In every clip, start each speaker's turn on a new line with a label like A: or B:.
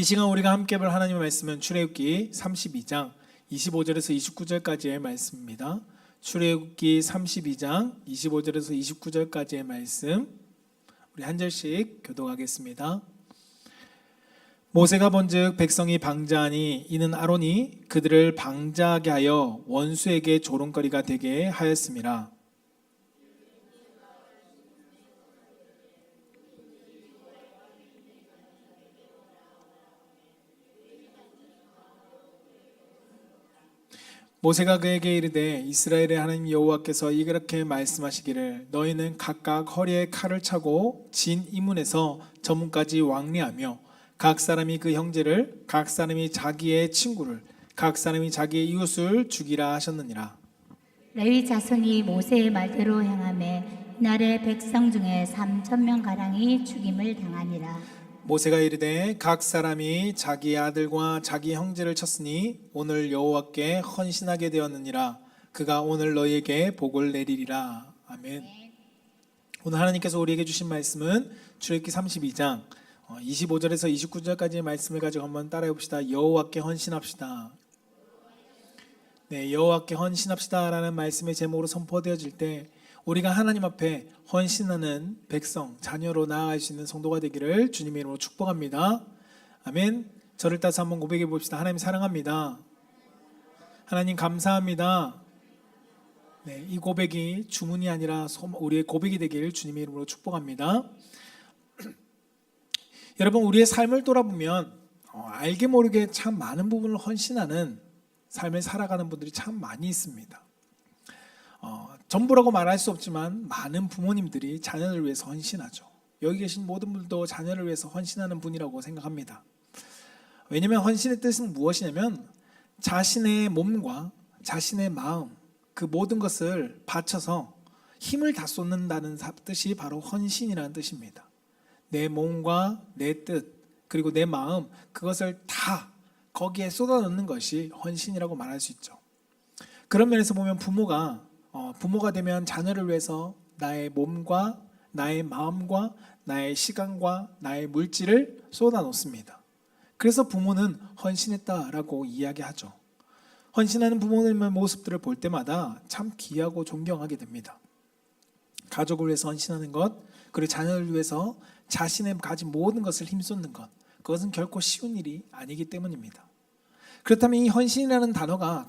A: 이 시간 우리가 함께 볼 하나님의 말씀은 출애굽기 32장 25절에서 29절까지의 말씀입니다. 출애굽기 32장 25절에서 29절까지의 말씀, 우리 한 절씩 교독하겠습니다. 모세가 본즉 백성이 방자하니 이는 아론이 그들을 방자하게 하여 원수에게 조롱거리가 되게 하였음이라. 모세가 그에게 이르되 이스라엘의 하나님 여호와께서 이렇게 말씀하시기를 너희는 각각 허리에 칼을 차고 진 이문에서 저문까지 왕래하며 각 사람이 그 형제를, 각 사람이 자기의 친구를, 각 사람이 자기의 이웃을 죽이라 하셨느니라.
B: 레위 자손이 모세의 말대로 행하매 이날에 백성 중에 3,000명 가량이 죽임을 당하니라.
A: 모세가 이르되 각 사람이 자기 아들과 자기 형제를 쳤으니 오늘 여호와께 헌신하게 되었느니라. 그가 오늘 너희에게 복을 내리리라. 아멘. 오늘 하나님께서 우리에게 주신 말씀은 출애굽기 32장 25절에서 29절까지의 말씀을 가지고 한번 따라해 봅시다. 여호와께 헌신합시다. 네, 여호와께 헌신합시다라는 말씀의 제목으로 선포되어질 때 우리가 하나님 앞에 헌신하는 백성, 자녀로 나아갈 수 있는 성도가 되기를 주님의 이름으로 축복합니다. 아멘. 저를 따라서 한번 고백해 봅시다. 하나님 사랑합니다. 하나님 감사합니다. 네, 이 고백이 주문이 아니라 우리의 고백이 되기를 주님의 이름으로 축복합니다. 여러분, 우리의 삶을 돌아보면 알게 모르게 참 많은 부분을 헌신하는 삶을 살아가는 분들이 참 많이 있습니다. 전부라고 말할 수 없지만 많은 부모님들이 자녀를 위해서 헌신하죠. 여기 계신 모든 분들도 자녀를 위해서 헌신하는 분이라고 생각합니다. 왜냐하면 헌신의 뜻은 무엇이냐면 자신의 몸과 자신의 마음, 그 모든 것을 바쳐서 힘을 다 쏟는다는 뜻이 바로 헌신이라는 뜻입니다. 내 몸과 내 뜻, 그리고 내 마음, 그것을 다 거기에 쏟아넣는 것이 헌신이라고 말할 수 있죠. 그런 면에서 보면 부모가 되면 자녀를 위해서 나의 몸과 나의 마음과 나의 시간과 나의 물질을 쏟아놓습니다. 그래서 부모는 헌신했다라고 이야기하죠. 헌신하는 부모님의 모습들을 볼 때마다 참 귀하고 존경하게 됩니다. 가족을 위해서 헌신하는 것, 그리고 자녀를 위해서 자신의 가진 모든 것을 힘쏟는 것, 그것은 결코 쉬운 일이 아니기 때문입니다. 그렇다면 이 헌신이라는 단어가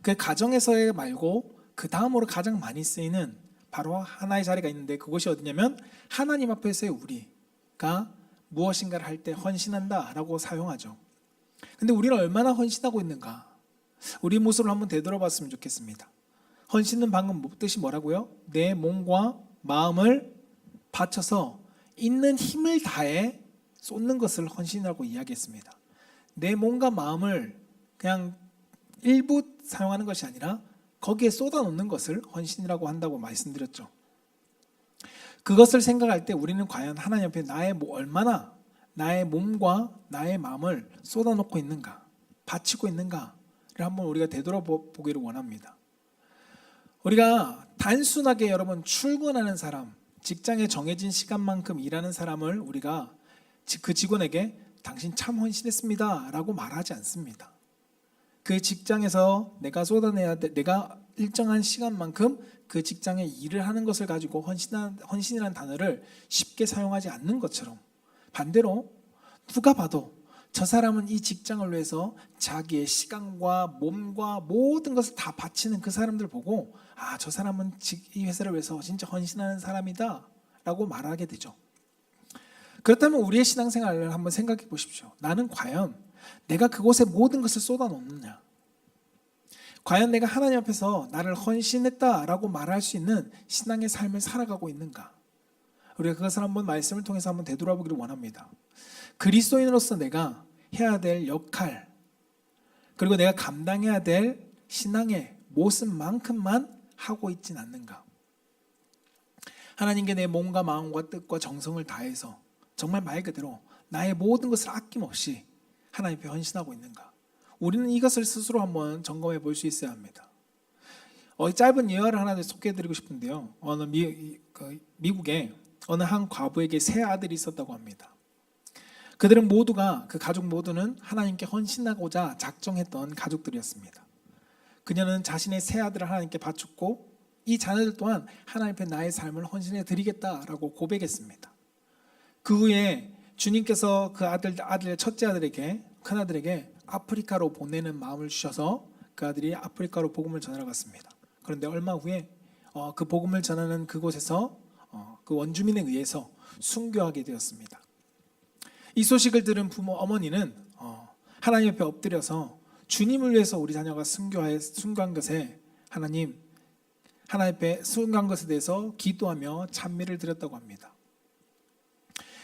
A: 그 가정에서의 말고 그 다음으로 가장 많이 쓰이는 바로 하나의 자리가 있는데, 그것이 어디냐면 하나님 앞에서의 우리가 무엇인가를 할 때 헌신한다 라고 사용하죠. 근데 우리는 얼마나 헌신하고 있는가, 우리 모습을 한번 되돌아봤으면 좋겠습니다. 헌신은 방금 뜻이 뭐라고요? 내 몸과 마음을 바쳐서 있는 힘을 다해 쏟는 것을 헌신이라고 이야기했습니다. 내 몸과 마음을 그냥 일부 사용하는 것이 아니라 거기에 쏟아놓는 것을 헌신이라고 한다고 말씀드렸죠. 그것을 생각할 때 우리는 과연 하나님 앞에 얼마나 나의 몸과 나의 마음을 쏟아놓고 있는가, 바치고 있는가를 한번 우리가 되돌아보기를 원합니다. 우리가 단순하게 여러분 출근하는 사람, 직장에 정해진 시간만큼 일하는 사람을 우리가 그 직원에게 당신 참 헌신했습니다 라고 말하지 않습니다. 그 직장에서 내가 쏟아내야 돼, 내가 일정한 시간만큼 그 직장에 일을 하는 것을 가지고 헌신이라는 단어를 쉽게 사용하지 않는 것처럼, 반대로 누가 봐도 저 사람은 이 직장을 위해서 자기의 시간과 몸과 모든 것을 다 바치는 그 사람들 보고 저 사람은 이 회사를 위해서 진짜 헌신하는 사람이다 라고 말하게 되죠. 그렇다면 우리의 신앙생활을 한번 생각해 보십시오. 나는 과연 내가 그곳에 모든 것을 쏟아놓느냐, 과연 내가 하나님 앞에서 나를 헌신했다라고 말할 수 있는 신앙의 삶을 살아가고 있는가, 우리가 그것을 한번 말씀을 통해서 한번 되돌아보기를 원합니다. 그리스도인으로서 내가 해야 될 역할, 그리고 내가 감당해야 될 신앙의 모습만큼만 하고 있진 않는가, 하나님께 내 몸과 마음과 뜻과 정성을 다해서 정말 말 그대로 나의 모든 것을 아낌없이 하나님 앞에 헌신하고 있는가, 우리는 이것을 스스로 한번 점검해 볼 수 있어야 합니다. 짧은 예화를 하나 소개해드리고 싶은데요. 미국에 어느 한 과부에게 세 아들이 있었다고 합니다. 그들은 모두가 그 가족 모두는 하나님께 헌신하고자 작정했던 가족들이었습니다. 그녀는 자신의 세 아들을 하나님께 바쳤고 이 자녀들 또한 하나님 앞에 나의 삶을 헌신해 드리겠다라고 고백했습니다. 그 후에 주님께서 그 아들 첫째 아들에게 큰 아들에게 아프리카로 보내는 마음을 주셔서 그 아들이 아프리카로 복음을 전하러 갔습니다. 그런데 얼마 후에 그 복음을 전하는 그곳에서 그 원주민에 의해서 순교하게 되었습니다. 이 소식을 들은 부모 어머니는 하나님 앞에 엎드려서 주님을 위해서 우리 자녀가 순교한 것에 하나님 앞에 순교한 것에 대해서 기도하며 찬미를 드렸다고 합니다.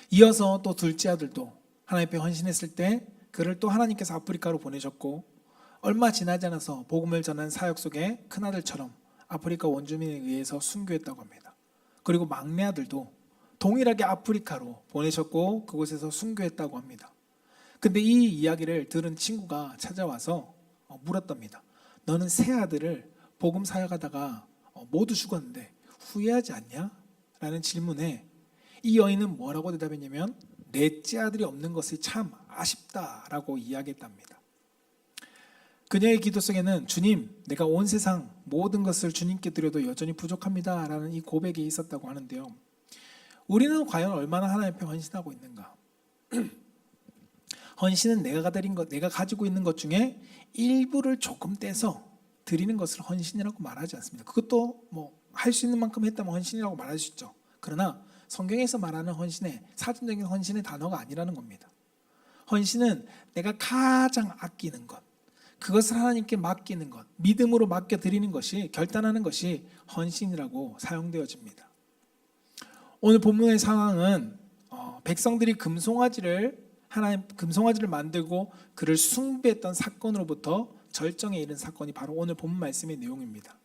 A: 이어서 또 둘째 아들도 하나님 앞에 헌신했을 때 그를 또 하나님께서 아프리카로 보내셨고 얼마 지나지 않아서 복음을 전한 사역 속에 큰아들처럼 아프리카 원주민에 의해서 순교했다고 합니다. 그리고 막내 아들도 동일하게 아프리카로 보내셨고 그곳에서 순교했다고 합니다. 근데 이 이야기를 들은 친구가 찾아와서 물었답니다. 너는 세 아들을 복음 사역하다가 모두 죽었는데 후회하지 않냐? 라는 질문에 이 여인은 뭐라고 대답했냐면 넷째 아들이 없는 것이 참 아쉽다라고 이야기했답니다. 그녀의 기도 속에는 주님, 내가 온 세상 모든 것을 주님께 드려도 여전히 부족합니다 라는 이 고백이 있었다고 하는데요. 우리는 과연 얼마나 하나님 앞에 헌신하고 있는가? 헌신은 내가 가지고 있는 것 중에 일부를 조금 떼서 드리는 것을 헌신이라고 말하지 않습니다. 그것도 할 수 있는 만큼 했다면 헌신이라고 말할 수 있죠. 그러나 성경에서 말하는 헌신의 사전적인 헌신의 단어가 아니라는 겁니다. 헌신은 내가 가장 아끼는 것, 그것을 하나님께 맡기는 것, 믿음으로 맡겨드리는 것이, 결단하는 것이 헌신이라고 사용되어집니다. 오늘 본문의 상황은 백성들이 금송아지를 만들고 그를 숭배했던 사건으로부터 절정에 이른 사건이 바로 오늘 본문 말씀의 내용입니다.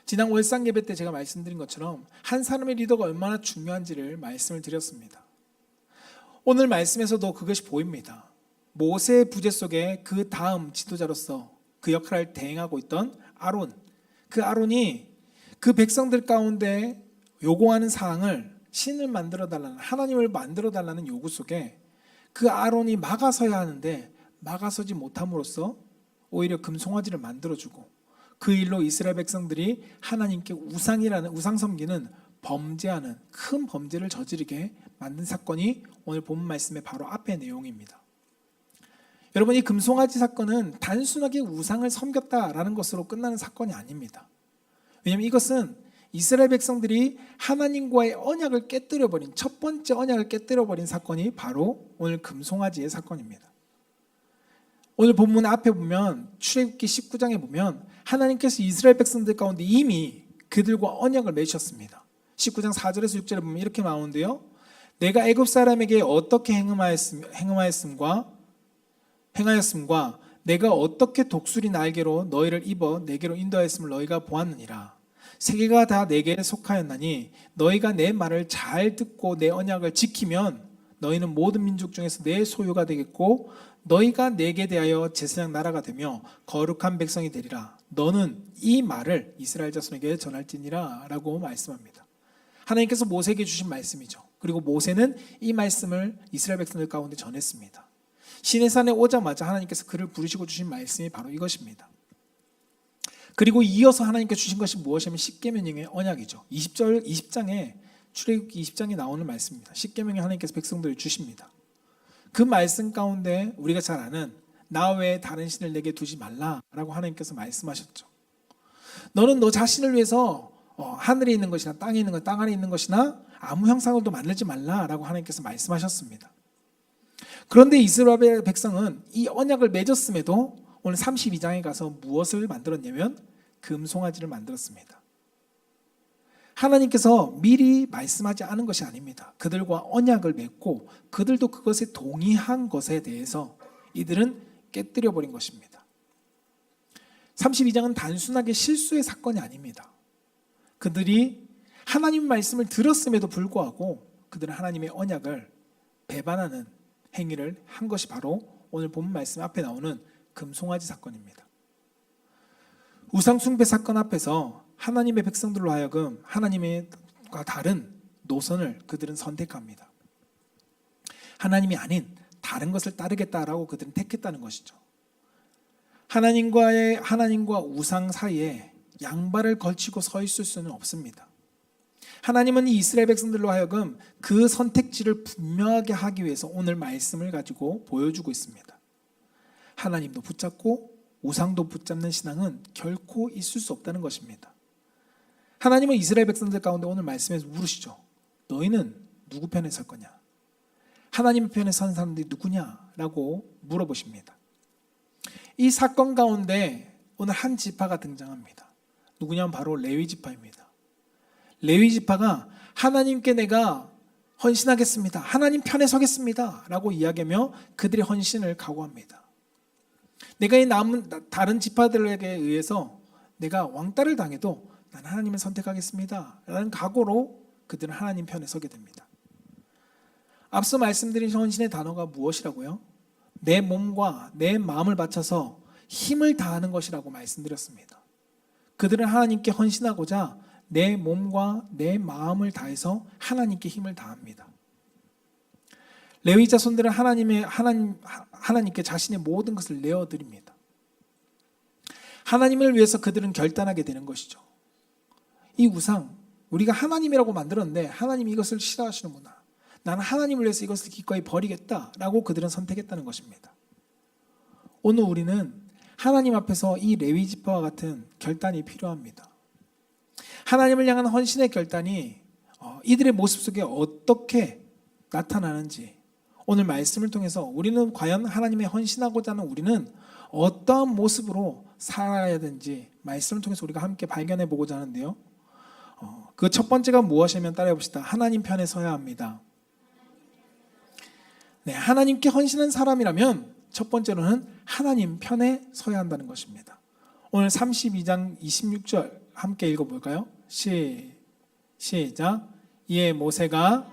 A: 지난 월상 예배 때 제가 말씀드린 것처럼 한 사람의 리더가 얼마나 중요한지를 말씀을 드렸습니다. 오늘 말씀에서도 그것이 보입니다. 모세의 부재 속에 그 다음 지도자로서 그 역할을 대행하고 있던 아론, 그 아론이 그 백성들 가운데 요구하는 사항을 신을 만들어달라는, 하나님을 만들어달라는 요구 속에 그 아론이 막아서야 하는데 막아서지 못함으로써 오히려 금송아지를 만들어주고 그 일로 이스라엘 백성들이 하나님께 우상 섬기는 범죄하는 큰 범죄를 저지르게 만든 사건이 오늘 본문 말씀의 바로 앞의 내용입니다. 여러분, 이 금송아지 사건은 단순하게 우상을 섬겼다라는 것으로 끝나는 사건이 아닙니다. 왜냐하면 이것은 이스라엘 백성들이 하나님과의 언약을 깨뜨려버린, 첫 번째 언약을 깨뜨려버린 사건이 바로 오늘 금송아지의 사건입니다. 오늘 본문 앞에 보면 출애굽기 19장에 보면 하나님께서 이스라엘 백성들 가운데 이미 그들과 언약을 맺으셨습니다. 19장 4절에서 6절에 보면 이렇게 나오는데요. 내가 애굽 사람에게 어떻게 행하였음과 내가 어떻게 독수리 날개로 너희를 입어 내게로 인도하였음을 너희가 보았느니라. 세계가 다 내게 속하였나니 너희가 내 말을 잘 듣고 내 언약을 지키면 너희는 모든 민족 중에서 내 소유가 되겠고 너희가 내게 대하여 제사장 나라가 되며 거룩한 백성이 되리라. 너는 이 말을 이스라엘 자손에게 전할지니라 라고 말씀합니다. 하나님께서 모세에게 주신 말씀이죠. 그리고 모세는 이 말씀을 이스라엘 백성들 가운데 전했습니다. 시내산에 오자마자 하나님께서 그를 부르시고 주신 말씀이 바로 이것입니다. 그리고 이어서 하나님께 주신 것이 무엇이냐면 십계명의 언약이죠. 20장에 출애굽기 20장에 나오는 말씀입니다. 십계명에 하나님께서 백성들을 주십니다. 그 말씀 가운데 우리가 잘 아는 나 외에 다른 신을 내게 두지 말라라고 하나님께서 말씀하셨죠. 너는 너 자신을 위해서 하늘에 있는 것이나 땅에 있는 것, 땅 아래 있는 것이나 아무 형상을도 만들지 말라라고 하나님께서 말씀하셨습니다. 그런데 이스라엘 백성은 이 언약을 맺었음에도 오늘 32장에 가서 무엇을 만들었냐면 금송아지를 만들었습니다. 하나님께서 미리 말씀하지 않은 것이 아닙니다. 그들과 언약을 맺고 그들도 그것에 동의한 것에 대해서 이들은 깨뜨려버린 것입니다. 32장은 단순하게 실수의 사건이 아닙니다. 그들이 하나님 말씀을 들었음에도 불구하고 그들은 하나님의 언약을 배반하는 행위를 한 것이 바로 오늘 본문 말씀 앞에 나오는 금송아지 사건입니다. 우상 숭배 사건 앞에서 하나님의 백성들로 하여금 하나님과 다른 노선을 그들은 선택합니다. 하나님이 아닌 다른 것을 따르겠다라고 그들은 택했다는 것이죠. 하나님과 우상 사이에 양발을 걸치고 서 있을 수는 없습니다. 하나님은 이 이스라엘 백성들로 하여금 그 선택지를 분명하게 하기 위해서 오늘 말씀을 가지고 보여주고 있습니다. 하나님도 붙잡고 우상도 붙잡는 신앙은 결코 있을 수 없다는 것입니다. 하나님은 이스라엘 백성들 가운데 오늘 말씀에서 물으시죠. 너희는 누구 편에 설 거냐? 하나님 편에 선 사람들이 누구냐라고 물어보십니다. 이 사건 가운데 오늘 한 지파가 등장합니다. 누구냐면 바로 레위 지파입니다. 레위 지파가 하나님께 내가 헌신하겠습니다. 하나님 편에 서겠습니다. 라고 이야기하며 그들의 헌신을 각오합니다. 내가 이 남은 다른 지파들에게 의해서 내가 왕따를 당해도 난 하나님을 선택하겠습니다. 라는 각오로 그들은 하나님 편에 서게 됩니다. 앞서 말씀드린 헌신의 단어가 무엇이라고요? 내 몸과 내 마음을 바쳐서 힘을 다하는 것이라고 말씀드렸습니다. 그들은 하나님께 헌신하고자 내 몸과 내 마음을 다해서 하나님께 힘을 다합니다. 레위 자손들은 하나님께 자신의 모든 것을 내어드립니다. 하나님을 위해서 그들은 결단하게 되는 것이죠. 이 우상, 우리가 하나님이라고 만들었는데 하나님이 이것을 싫어하시는구나. 나는 하나님을 위해서 이것을 기꺼이 버리겠다라고 그들은 선택했다는 것입니다. 오늘 우리는 하나님 앞에서 이 레위 지파와 같은 결단이 필요합니다. 하나님을 향한 헌신의 결단이 이들의 모습 속에 어떻게 나타나는지 오늘 말씀을 통해서 우리는 과연 하나님의 헌신하고자 하는 우리는 어떠한 모습으로 살아야 되는지 말씀을 통해서 우리가 함께 발견해 보고자 하는데요. 그 첫 번째가 무엇이냐면 따라해 봅시다. 하나님 편에 서야 합니다. 네, 하나님께 헌신한 사람이라면 첫 번째로는 하나님 편에 서야 한다는 것입니다. 오늘 32장 26절 함께 읽어볼까요? 시작. 이에 모세가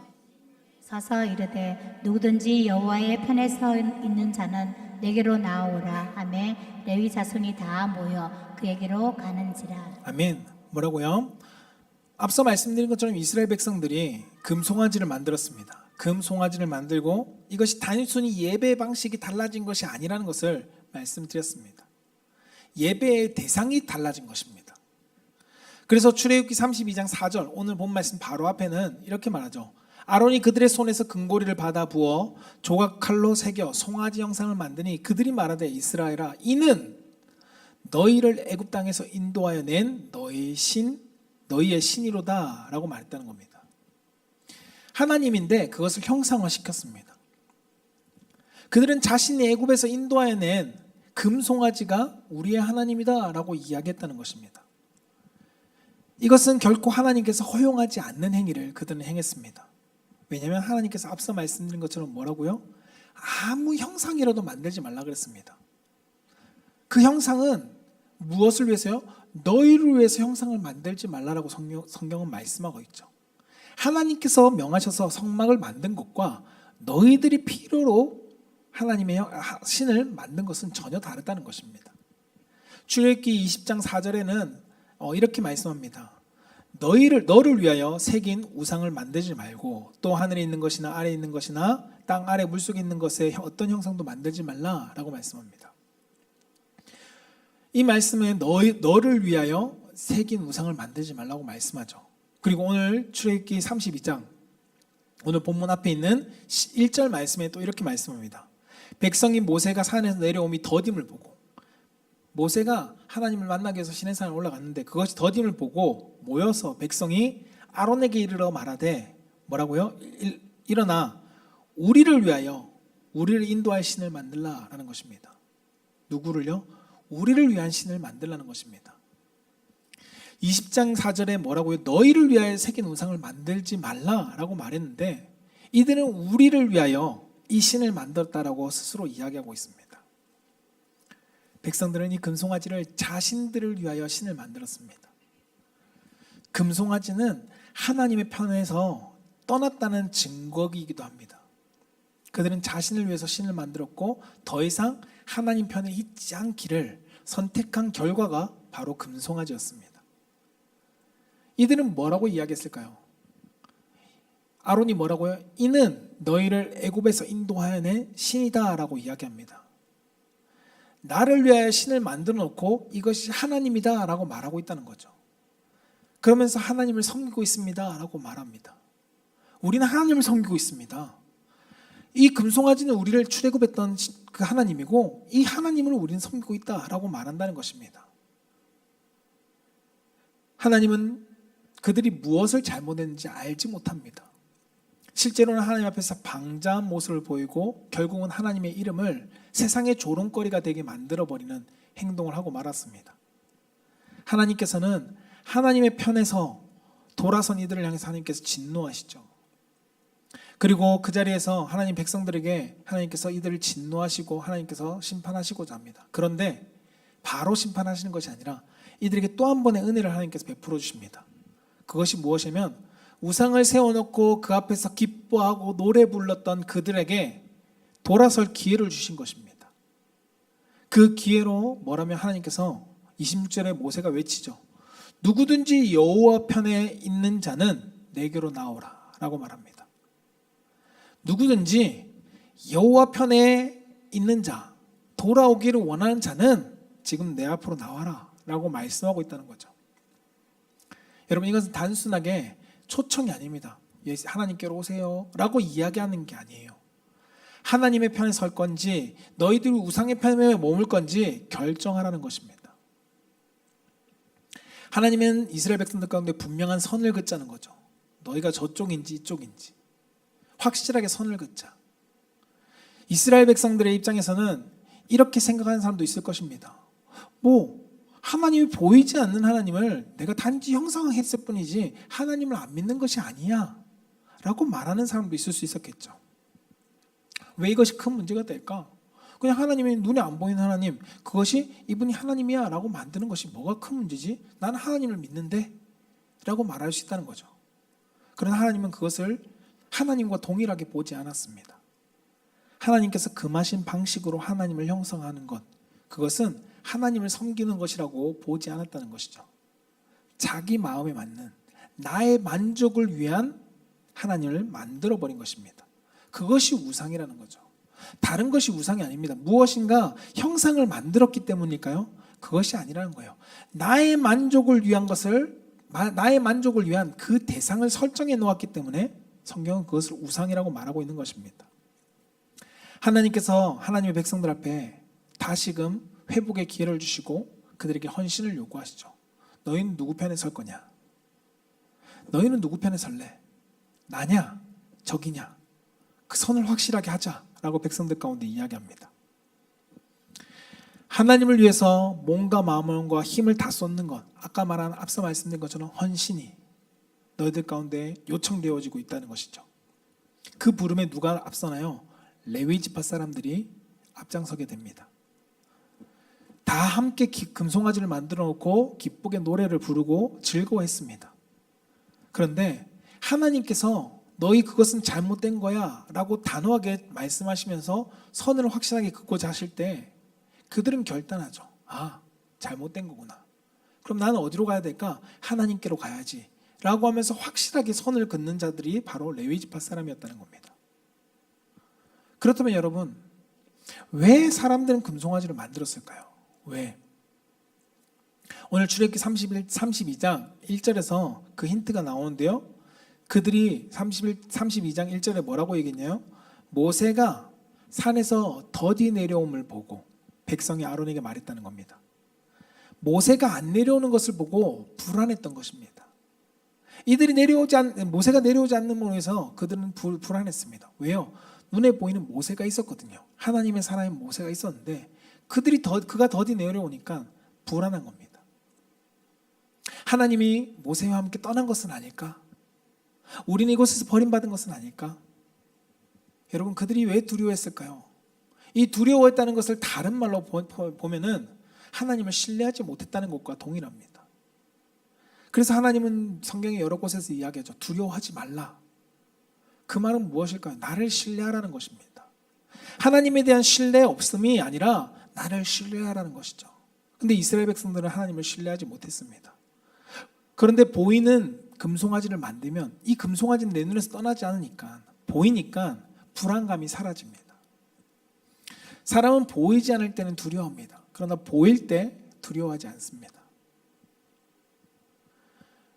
B: 서서 이르되 누구든지 여호와의 편에 서 있는 자는 내게로 나아오라 하매 레위 자손이 다 모여 그에게로 가는지라.
A: 아멘. 뭐라고요? 앞서 말씀드린 것처럼 이스라엘 백성들이 금송아지를 만들었습니다. 금송아지를 만들고 이것이 단순히 예배 방식이 달라진 것이 아니라는 것을 말씀드렸습니다. 예배의 대상이 달라진 것입니다. 그래서 출애굽기 32장 4절 오늘 본 말씀 바로 앞에는 이렇게 말하죠. 아론이 그들의 손에서 금고리를 받아 부어 조각칼로 새겨 송아지 형상을 만드니 그들이 말하되 이스라엘아 이는 너희를 애굽 땅에서 인도하여 낸 너희의 신이로다 라고 말했다는 겁니다. 하나님인데 그것을 형상화시켰습니다. 그들은 자신이 애굽에서 인도하여 낸 금송아지가 우리의 하나님이다 라고 이야기했다는 것입니다. 이것은 결코 하나님께서 허용하지 않는 행위를 그들은 행했습니다. 왜냐하면 하나님께서 앞서 말씀드린 것처럼 뭐라고요? 아무 형상이라도 만들지 말라 그랬습니다. 그 형상은 무엇을 위해서요? 너희를 위해서 형상을 만들지 말라라고 성경은 말씀하고 있죠. 하나님께서 명하셔서 성막을 만든 것과 너희들이 필요로 하나님의 신을 만든 것은 전혀 다르다는 것입니다. 출애굽기 20장 4절에는 이렇게 말씀합니다. 너를 위하여 새긴 우상을 만들지 말고 또 하늘에 있는 것이나 아래에 있는 것이나 땅 아래 물속에 있는 것의 어떤 형상도 만들지 말라라고 말씀합니다. 이 말씀에 너를 위하여 새긴 우상을 만들지 말라고 말씀하죠. 그리고 오늘 출애굽기 32장 오늘 본문 앞에 있는 1절 말씀에 또 이렇게 말씀합니다. 백성이 모세가 산에서 내려옴이 더딤을 보고 모세가 하나님을 만나기 위해서 시내산에 올라갔는데 그것이 더딤을 보고 모여서 백성이 아론에게 이르러 말하되 뭐라고요? 일어나 우리를 위하여 우리를 인도할 신을 만들라라는 것입니다. 누구를요? 우리를 위한 신을 만들라는 것입니다. 20장 4절에 뭐라고요? 너희를 위하여 새긴 우상을 만들지 말라라고 말했는데 이들은 우리를 위하여 이 신을 만들었다라고 스스로 이야기하고 있습니다. 백성들은 이 금송아지를 자신들을 위하여 신을 만들었습니다. 금송아지는 하나님의 편에서 떠났다는 증거이기도 합니다. 그들은 자신을 위해서 신을 만들었고 더 이상 하나님 편에 있지 않기를 선택한 결과가 바로 금송아지였습니다. 이들은 뭐라고 이야기했을까요? 아론이 뭐라고요? 이는 너희를 애굽에서 인도하여낸 신이다라고 이야기합니다. 나를 위하여 신을 만들어 놓고 이것이 하나님이다라고 말하고 있다는 거죠. 그러면서 하나님을 섬기고 있습니다라고 말합니다. 우리는 하나님을 섬기고 있습니다. 이 금송아지는 우리를 출애굽했던 그 하나님이고 이 하나님을 우리는 섬기고 있다라고 말한다는 것입니다. 하나님은 그들이 무엇을 잘못했는지 알지 못합니다. 실제로는 하나님 앞에서 방자한 모습을 보이고 결국은 하나님의 이름을 세상의 조롱거리가 되게 만들어버리는 행동을 하고 말았습니다. 하나님께서는 하나님의 편에서 돌아선 이들을 향해서 하나님께서 진노하시죠. 그리고 그 자리에서 하나님 백성들에게 하나님께서 이들을 진노하시고 하나님께서 심판하시고자 합니다. 그런데 바로 심판하시는 것이 아니라 이들에게 또 한 번의 은혜를 하나님께서 베풀어 주십니다. 그것이 무엇이냐면 우상을 세워놓고 그 앞에서 기뻐하고 노래 불렀던 그들에게 돌아설 기회를 주신 것입니다. 그 기회로 뭐라면 하나님께서 26절에 모세가 외치죠. 누구든지 여호와 편에 있는 자는 내게로 나오라 라고 말합니다. 누구든지 여호와 편에 있는 자, 돌아오기를 원하는 자는 지금 내 앞으로 나와라 라고 말씀하고 있다는 거죠. 여러분, 이것은 단순하게 초청이 아닙니다. 하나님께로 오세요 라고 이야기하는 게 아니에요. 하나님의 편에 설 건지 너희들이 우상의 편에 머물 건지 결정하라는 것입니다. 하나님은 이스라엘 백성들 가운데 분명한 선을 긋자는 거죠. 너희가 저쪽인지 이쪽인지 확실하게 선을 긋자. 이스라엘 백성들의 입장에서는 이렇게 생각하는 사람도 있을 것입니다. 하나님이 보이지 않는 하나님을 내가 단지 형상화했을 뿐이지 하나님을 안 믿는 것이 아니야 라고 말하는 사람도 있을 수 있었겠죠. 왜 이것이 큰 문제가 될까? 그냥 하나님이 눈에 안 보이는 하나님, 그것이 이분이 하나님이야 라고 만드는 것이 뭐가 큰 문제지? 나는 하나님을 믿는데 라고 말할 수 있다는 거죠. 그러나 하나님은 그것을 하나님과 동일하게 보지 않았습니다. 하나님께서 금하신 방식으로 하나님을 형성하는 것, 그것은 하나님을 섬기는 것이라고 보지 않았다는 것이죠. 자기 마음에 맞는 나의 만족을 위한 하나님을 만들어버린 것입니다. 그것이 우상이라는 거죠. 다른 것이 우상이 아닙니다. 무엇인가 형상을 만들었기 때문일까요? 그것이 아니라는 거예요. 나의 만족을 위한 그 대상을 설정해 놓았기 때문에 성경은 그것을 우상이라고 말하고 있는 것입니다. 하나님께서 하나님의 백성들 앞에 다시금 회복의 기회를 주시고 그들에게 헌신을 요구하시죠. 너희는 누구 편에 설 거냐? 너희는 누구 편에 설래? 나냐? 적이냐? 그 선을 확실하게 하자라고 백성들 가운데 이야기합니다. 하나님을 위해서 몸과 마음과 힘을 다 쏟는 것, 아까 앞서 말씀드린 것처럼 헌신이 너희들 가운데 요청되어지고 있다는 것이죠. 그 부름에 누가 앞서나요? 레위 지파 사람들이 앞장서게 됩니다. 다 함께 금송아지를 만들어 놓고 기쁘게 노래를 부르고 즐거워했습니다. 그런데 하나님께서 너희 그것은 잘못된 거야 라고 단호하게 말씀하시면서 선을 확실하게 긋고자 하실 때 그들은 결단하죠. 잘못된 거구나. 그럼 나는 어디로 가야 될까? 하나님께로 가야지 라고 하면서 확실하게 선을 긋는 자들이 바로 레위 지파 사람이었다는 겁니다. 그렇다면 여러분, 왜 사람들은 금송아지를 만들었을까요? 왜? 오늘 출애굽기 32장 1절에서 그 힌트가 나오는데요. 그들이 32장 1절에 뭐라고 얘기했냐요? 모세가 산에서 더디 내려옴을 보고 백성이 아론에게 말했다는 겁니다. 모세가 안 내려오는 것을 보고 불안했던 것입니다. 모세가 내려오지 않는 모에서 그들은 불안했습니다. 왜요? 눈에 보이는 모세가 있었거든요. 하나님의 사람인 모세가 있었는데 그가 더디 내려오니까 불안한 겁니다. 하나님이 모세와 함께 떠난 것은 아닐까? 우리는 이곳에서 버림받은 것은 아닐까? 여러분, 그들이 왜 두려워했을까요? 이 두려워했다는 것을 다른 말로 보면은 하나님을 신뢰하지 못했다는 것과 동일합니다. 그래서 하나님은 성경의 여러 곳에서 이야기하죠. 두려워하지 말라. 그 말은 무엇일까요? 나를 신뢰하라는 것입니다. 하나님에 대한 신뢰 없음이 아니라 나를 신뢰하라는 것이죠. 근데 이스라엘 백성들은 하나님을 신뢰하지 못했습니다. 그런데 보이는 금송아지를 만들면 이 금송아지는 내 눈에서 떠나지 않으니까 보이니까 불안감이 사라집니다. 사람은 보이지 않을 때는 두려워합니다. 그러나 보일 때 두려워하지 않습니다.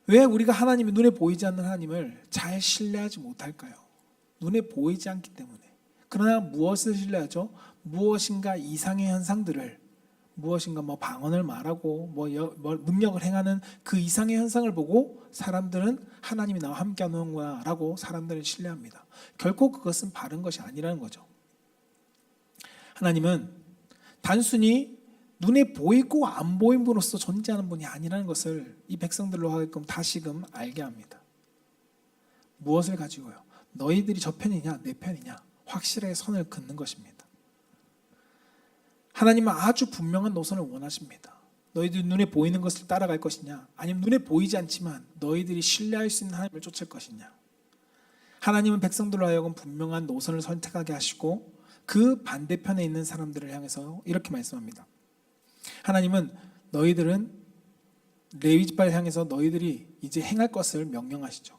A: 왜 우리가 하나님의 눈에 보이지 않는 하나님을 잘 신뢰하지 못할까요? 눈에 보이지 않기 때문에. 그러나 무엇을 신뢰하죠? 무엇인가 이상의 현상들을, 무엇인가 방언을 말하고 능력을 행하는 그 이상의 현상을 보고 사람들은 하나님이 나와 함께 하는구나 라고 사람들은 신뢰합니다. 결코 그것은 바른 것이 아니라는 거죠. 하나님은 단순히 눈에 보이고 안 보임으로써 존재하는 분이 아니라는 것을 이 백성들로 하여금 다시금 알게 합니다. 무엇을 가지고요? 너희들이 저 편이냐 내 편이냐 확실하게 선을 긋는 것입니다. 하나님은 아주 분명한 노선을 원하십니다. 너희들이 눈에 보이는 것을 따라갈 것이냐, 아니면 눈에 보이지 않지만 너희들이 신뢰할 수 있는 하나님을 쫓을 것이냐. 하나님은 백성들로 하여금 분명한 노선을 선택하게 하시고 그 반대편에 있는 사람들을 향해서 이렇게 말씀합니다. 하나님은 너희들은 레위지파를 향해서 너희들이 이제 행할 것을 명령하시죠.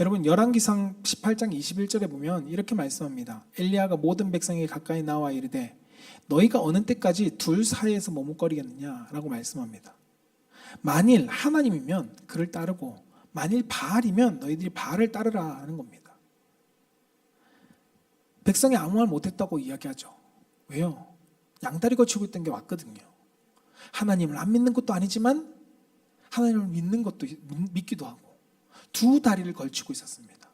A: 여러분 열왕기상 18장 21절에 보면 이렇게 말씀합니다. 엘리야가 모든 백성에게 가까이 나와 이르되 너희가 어느 때까지 둘 사이에서 머뭇거리겠느냐라고 말씀합니다. 만일 하나님이면 그를 따르고 만일 바알이면 너희들이 바알을 따르라 하는 겁니다. 백성이 아무 말 못했다고 이야기하죠. 왜요? 양다리 거치고 있던 게 왔거든요. 하나님을 안 믿는 것도 아니지만 하나님을 믿기도 하고 두 다리를 걸치고 있었습니다.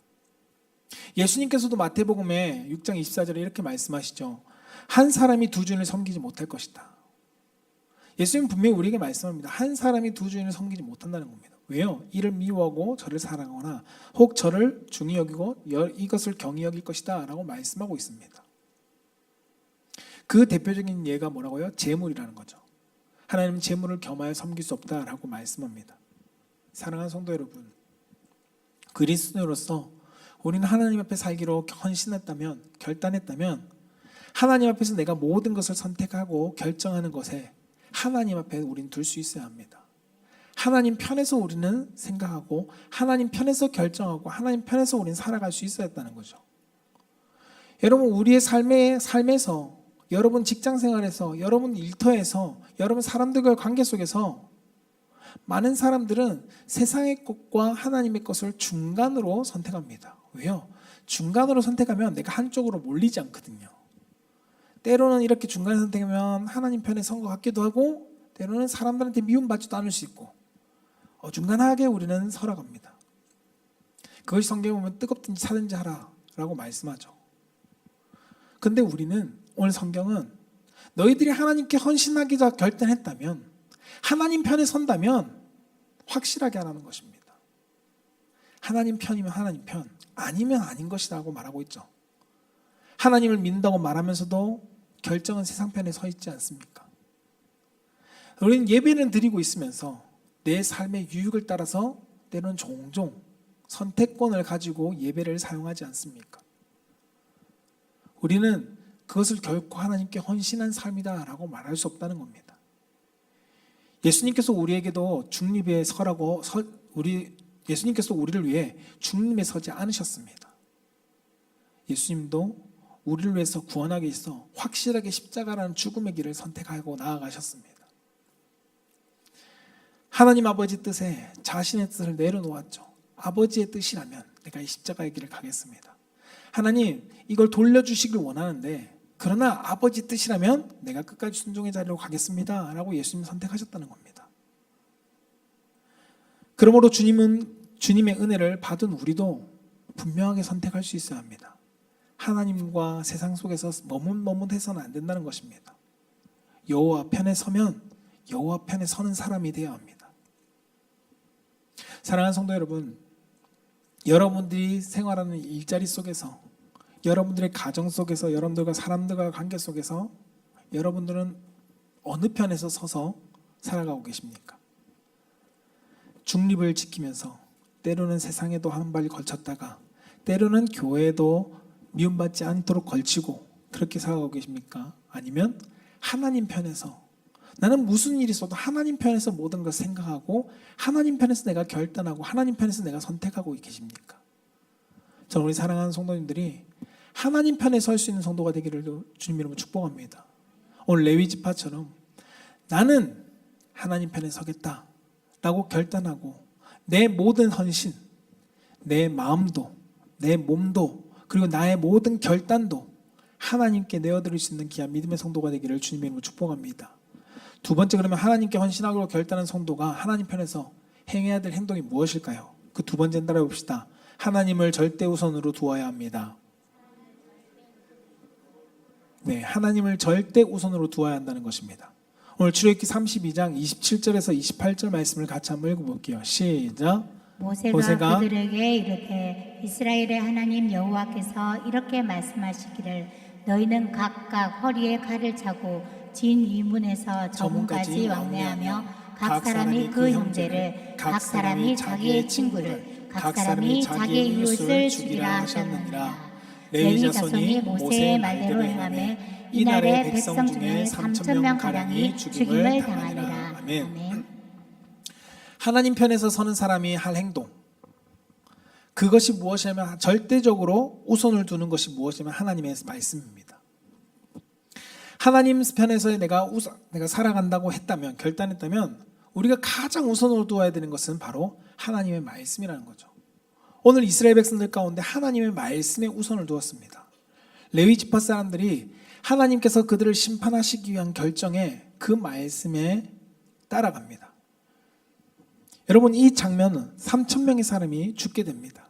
A: 예수님께서도 마태복음에 6장 24절에 이렇게 말씀하시죠. 한 사람이 두 주인을 섬기지 못할 것이다. 예수님 분명히 우리에게 말씀합니다. 한 사람이 두 주인을 섬기지 못한다는 겁니다. 왜요? 이를 미워하고 저를 사랑하거나 혹 저를 중히 여기고 이것을 경히 여길 것이다 라고 말씀하고 있습니다. 그 대표적인 예가 뭐라고요? 재물이라는 거죠. 하나님은 재물을 겸하여 섬길 수 없다라고 말씀합니다. 사랑하는 성도 여러분, 그리스도인으로서 우리는 하나님 앞에 살기로 헌신했다면, 결단했다면 하나님 앞에서 내가 모든 것을 선택하고 결정하는 것에 하나님 앞에 우리는 둘 수 있어야 합니다. 하나님 편에서 우리는 생각하고 하나님 편에서 결정하고 하나님 편에서 우리는 살아갈 수 있어야 했다는 거죠. 여러분 우리의 삶에서 여러분 직장생활에서 여러분 일터에서 여러분 사람들과의 관계 속에서 많은 사람들은 세상의 것과 하나님의 것을 중간으로 선택합니다. 왜요? 중간으로 선택하면 내가 한쪽으로 몰리지 않거든요. 때로는 이렇게 중간에 선택하면 하나님 편에 선 것 같기도 하고 때로는 사람들한테 미움받지도 않을 수 있고 어중간하게 우리는 살아갑니다. 그것이 성경에 보면 뜨겁든지 차든지 하라 라고 말씀하죠. 근데 우리는 오늘 성경은 너희들이 하나님께 헌신하기 전 결단했다면 하나님 편에 선다면 확실하게 하라는 것입니다. 하나님 편이면 하나님 편, 아니면 아닌 것이라고 말하고 있죠. 하나님을 믿는다고 말하면서도 결정은 세상 편에 서 있지 않습니까? 우리는 예배는 드리고 있으면서 내 삶의 유익을 따라서 때로는 종종 선택권을 가지고 예배를 사용하지 않습니까? 우리는 그것을 결코 하나님께 헌신한 삶이다라고 말할 수 없다는 겁니다. 예수님께서 우리에게도 중립에 서라고 예수님께서 우리를 위해 중립에 서지 않으셨습니다. 예수님도 우리를 위해서 구원하기 위해서 확실하게 십자가라는 죽음의 길을 선택하고 나아가셨습니다. 하나님 아버지 뜻에 자신의 뜻을 내려놓았죠. 아버지의 뜻이라면 내가 이 십자가의 길을 가겠습니다. 하나님 이걸 돌려주시길 원하는데 그러나 아버지 뜻이라면 내가 끝까지 순종의 자리로 가겠습니다 라고 예수님 선택하셨다는 겁니다. 그러므로 주님의 은혜를 받은 우리도 분명하게 선택할 수 있어야 합니다. 하나님과 세상 속에서 머뭇머뭇해서는 안 된다는 것입니다. 여호와 편에 서면 여호와 편에 서는 사람이 되어야 합니다. 사랑하는 성도 여러분, 여러분들이 생활하는 일자리 속에서 여러분들의 가정 속에서 여러분들과 사람들과의 관계 속에서 여러분들은 어느 편에서 서서 살아가고 계십니까? 중립을 지키면서 때로는 세상에도 한 발 걸쳤다가 때로는 교회에도 미움받지 않도록 걸치고 그렇게 살아가고 계십니까? 아니면 하나님 편에서 나는 무슨 일이 있어도 하나님 편에서 모든 것을 생각하고 하나님 편에서 내가 결단하고 하나님 편에서 내가 선택하고 계십니까? 저는 우리 사랑하는 성도님들이 하나님 편에 설 수 있는 성도가 되기를 주님 이름으로 축복합니다. 오늘 레위 지파처럼 나는 하나님 편에 서겠다라고 결단하고 내 모든 헌신, 내 마음도, 내 몸도, 그리고 나의 모든 결단도 하나님께 내어드릴 수 있는 귀한 믿음의 성도가 되기를 주님의 이름으로 축복합니다. 두 번째, 그러면 하나님께 헌신하기로 결단한 성도가 하나님 편에서 행해야 될 행동이 무엇일까요? 그 두 번째는 따라해 봅시다. 하나님을 절대 우선으로 두어야 합니다. 네, 하나님을 절대 우선으로 두어야 한다는 것입니다. 오늘 출애굽기 32장 27절에서 28절 말씀을 같이 한번 읽어볼게요. 시작.
B: 모세가 그들에게 이르되 이스라엘의 하나님 여호와께서 이렇게 말씀하시기를 너희는 각각 허리에 칼을 차고 진 이문에서 저문까지 왕래하며 각 사람이 그 형제를, 각 사람이 자기의 친구를, 각 사람이 자기의 이웃을 죽이라 하셨느니라. 레위 자손이 모세의 말대로 행하매 이날에 백성 중에 3,000명 가량이 죽임을 당하니라.
A: 아멘. 하나님 편에서 서는 사람이 할 행동, 그것이 무엇이냐면 절대적으로 우선을 두는 것이 무엇이냐면 하나님의 말씀입니다. 하나님 편에서 내가 살아간다고 했다면, 결단했다면 우리가 가장 우선으로 두어야 되는 것은 바로 하나님의 말씀이라는 거죠. 오늘 이스라엘 백성들 가운데 하나님의 말씀에 우선을 두었습니다. 레위 지파 사람들이 하나님께서 그들을 심판하시기 위한 결정에 그 말씀에 따라갑니다. 여러분, 이 장면은 3,000명의 사람이 죽게 됩니다.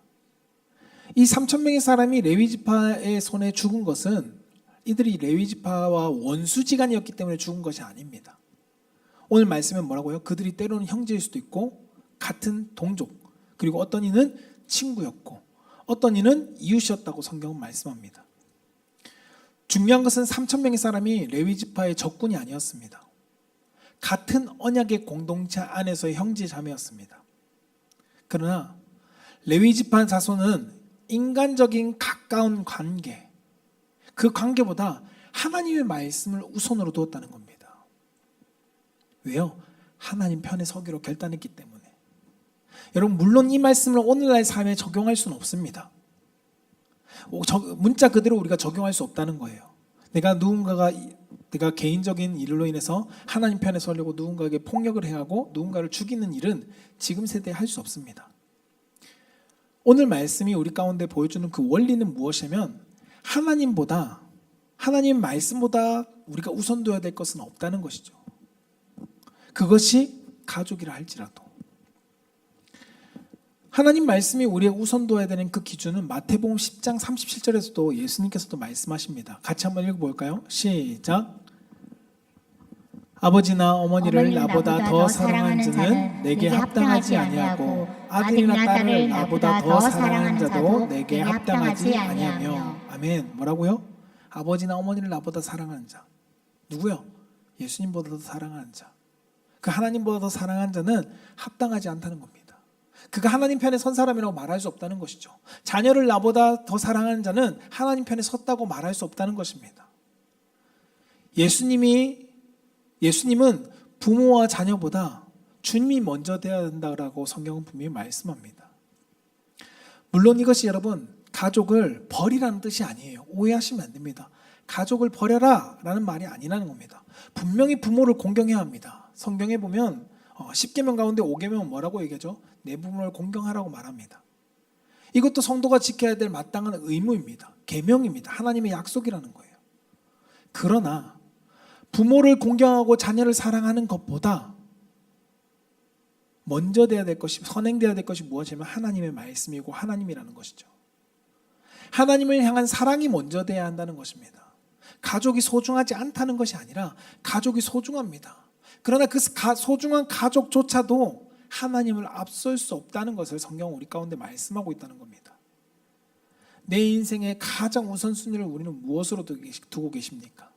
A: 이 3,000명의 사람이 레위 지파의 손에 죽은 것은 이들이 레위 지파와 원수지간이었기 때문에 죽은 것이 아닙니다. 오늘 말씀은 뭐라고요? 그들이 때로는 형제일 수도 있고 같은 동족, 그리고 어떤 이는 친구였고 어떤 이는 이웃이었다고 성경은 말씀합니다. 중요한 것은 3,000명의 사람이 레위 지파의 적군이 아니었습니다. 같은 언약의 공동체 안에서의 형제 자매였습니다. 그러나 레위 지파 자손은 인간적인 가까운 관계, 그 관계보다 하나님의 말씀을 우선으로 두었다는 겁니다. 왜요? 하나님 편에 서기로 결단했기 때문에. 여러분, 물론 이 말씀을 오늘날 삶에 적용할 수는 없습니다. 문자 그대로 우리가 적용할 수 없다는 거예요. 내가 개인적인 일로 인해서 하나님 편에 서려고 누군가에게 폭력을 행하고 누군가를 죽이는 일은 지금 세대에 할 수 없습니다. 오늘 말씀이 우리 가운데 보여주는 그 원리는 무엇이냐면 하나님 말씀보다 우리가 우선둬야 될 것은 없다는 것이죠. 그것이 가족이라 할지라도. 하나님 말씀이 우리가 우선둬야 되는 그 기준은 마태복음 10장 37절에서도 예수님께서도 말씀하십니다. 같이 한번 읽어볼까요? 시작. 아버지나 어머니를 나보다 더 사랑하는 자는 내게 합당하지 아니하고 아들이나 딸을 나보다 더 사랑하는 자도 내게 합당하지 아니하며. 아멘. 뭐라고요? 아버지나 어머니를 나보다 사랑하는 자. 누구요? 예수님보다 더 사랑하는 자. 그 하나님보다 더 사랑하는 자는 합당하지 않다는 겁니다. 그가 하나님 편에 선 사람이라고 말할 수 없다는 것이죠. 자녀를 나보다 더 사랑하는 자는 하나님 편에 섰다고 말할 수 없다는 것입니다. 예수님은 부모와 자녀보다 주님이 먼저 되어야 된다고 성경은 분명히 말씀합니다. 물론 이것이 여러분 가족을 버리라는 뜻이 아니에요. 오해하시면 안 됩니다. 가족을 버려라 라는 말이 아니라는 겁니다. 분명히 부모를 공경해야 합니다. 성경에 보면 10계명 가운데 5계명은 뭐라고 얘기하죠? 내 부모를 공경하라고 말합니다. 이것도 성도가 지켜야 될 마땅한 의무입니다. 계명입니다. 하나님의 약속이라는 거예요. 그러나 부모를 공경하고 자녀를 사랑하는 것보다 먼저 돼야 될 것이, 선행돼야 될 것이 무엇이냐면 하나님의 말씀이고 하나님이라는 것이죠. 하나님을 향한 사랑이 먼저 돼야 한다는 것입니다. 가족이 소중하지 않다는 것이 아니라 가족이 소중합니다. 그러나 그 소중한 가족조차도 하나님을 앞설 수 없다는 것을 성경은 우리 가운데 말씀하고 있다는 겁니다. 내 인생의 가장 우선순위를 우리는 무엇으로 두고 계십니까?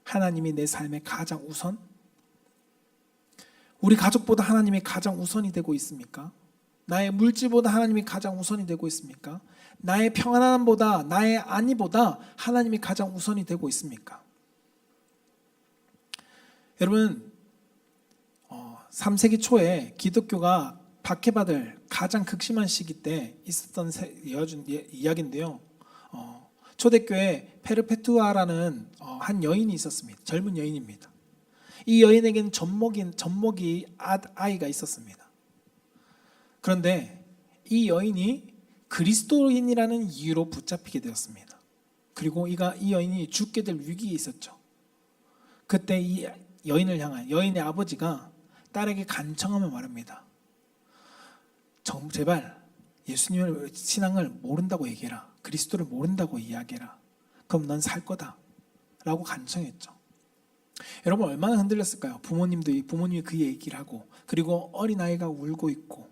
A: 하나님이 내 삶의 가장 우선? 우리 가족보다 하나님이 가장 우선이 되고 있습니까? 나의 물질보다 하나님이 가장 우선이 되고 있습니까? 나의 평안함보다, 나의 안위보다 하나님이 가장 우선이 되고 있습니까? 여러분, 3세기 초에 기독교가 박해받을 가장 극심한 시기 때 있었던 이야기인데요. 초대교회 페르페투아라는 한 여인이 있었습니다. 젊은 여인입니다. 이 여인에게는 젖먹이 아이가 있었습니다. 그런데 이 여인이 그리스도인이라는 이유로 붙잡히게 되었습니다. 그리고 이 여인이 죽게 될 위기에 있었죠. 그때 이 여인을 향한 여인의 아버지가 딸에게 간청하며 말합니다. 제발 예수님의 신앙을 모른다고 얘기해라. 그리스도를 모른다고 이야기해라. 그럼 넌 살 거다 라고 간청했죠. 여러분 얼마나 흔들렸을까요? 부모님이 그 얘기를 하고, 그리고 어린아이가 울고 있고,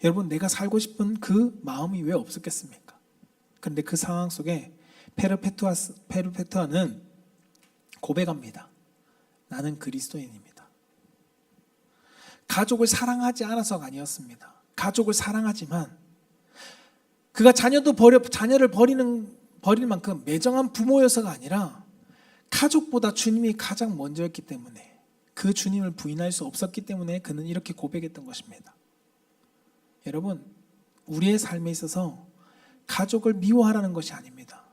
A: 여러분 내가 살고 싶은 그 마음이 왜 없었겠습니까? 그런데 그 상황 속에 페르페투아는 고백합니다. 나는 그리스도인입니다. 가족을 사랑하지 않아서가 아니었습니다. 가족을 사랑하지만 그가 자녀를 버릴 만큼 매정한 부모여서가 아니라 가족보다 주님이 가장 먼저였기 때문에, 그 주님을 부인할 수 없었기 때문에 그는 이렇게 고백했던 것입니다. 여러분, 우리의 삶에 있어서 가족을 미워하라는 것이 아닙니다.